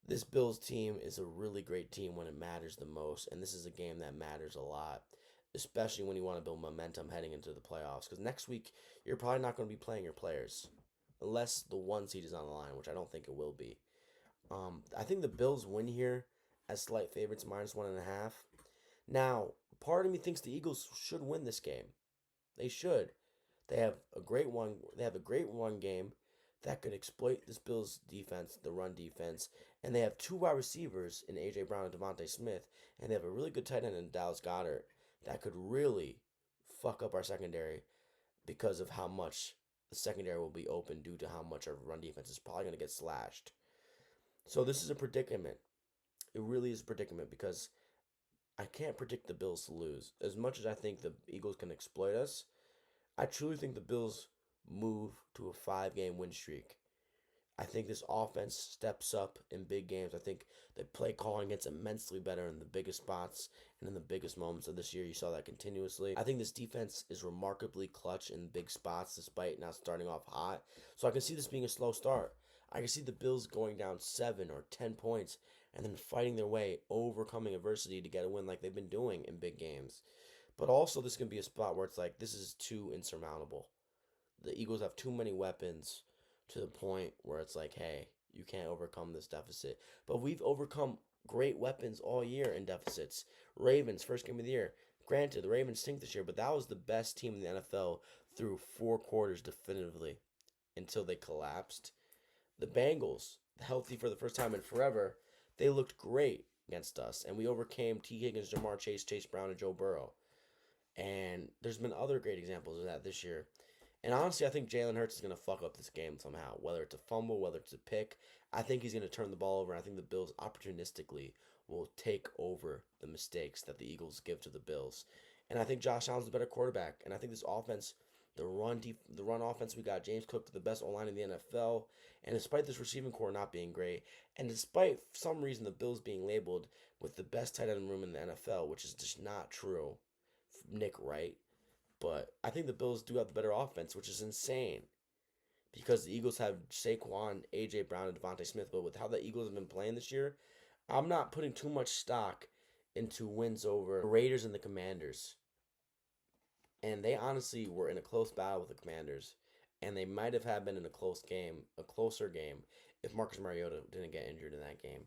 This Bills team is a really great team when it matters the most, and this is a game that matters a lot, especially when you want to build momentum heading into the playoffs. Because next week, you're probably not going to be playing your players, unless the one seed is on the line, which I don't think it will be. I think the Bills win here as slight favorites, -1.5. Now, part of me thinks the Eagles should win this game. They should. They have a great one. They have a great run game that could exploit this Bills defense, the run defense, and they have two wide receivers in AJ Brown and Devontae Smith, and they have a really good tight end in Dallas Goddard that could really fuck up our secondary because of how much the secondary will be open due to how much our run defense is probably going to get slashed. So this is a predicament. It really is a predicament because I can't predict the Bills to lose. As much as I think the Eagles can exploit us, I truly think the Bills move to a 5 game win streak. I think this offense steps up in big games. I think the play calling gets immensely better in the biggest spots and in the biggest moments of this year. You saw that continuously. I think this defense is remarkably clutch in big spots despite not starting off hot. So I can see this being a slow start. I can see the Bills going down 7 or 10 points and then fighting their way, overcoming adversity to get a win like they've been doing in big games. But also, this can be a spot where it's like, this is too insurmountable. The Eagles have too many weapons to the point where it's like, hey, you can't overcome this deficit. But we've overcome great weapons all year in deficits. Ravens, first game of the year. Granted, the Ravens stink this year, but that was the best team in the NFL through 4 quarters definitively until they collapsed. The Bengals, healthy for the first time in forever, they looked great against us, and we overcame T. Higgins, Jamar Chase, Chase Brown, and Joe Burrow. And there's been other great examples of that this year. And honestly, I think Jalen Hurts is going to fuck up this game somehow. Whether it's a fumble, whether it's a pick, I think he's going to turn the ball over. I think the Bills opportunistically will take over the mistakes that the Eagles give to the Bills. And I think Josh Allen's the better quarterback. And I think this offense, the run offense, we got James Cook, the best O-line in the NFL. And despite this receiving core not being great, and despite for some reason the Bills being labeled with the best tight end room in the NFL, which is just not true, Nick Wright. But I think the Bills do have the better offense, which is insane because the Eagles have Saquon, AJ Brown, and Devontae Smith. But with how the Eagles have been playing this year, I'm not putting too much stock into wins over the Raiders and the Commanders. And they honestly were in a close battle with the Commanders, and they might have had been in a close game, a closer game, if Marcus Mariota didn't get injured in that game.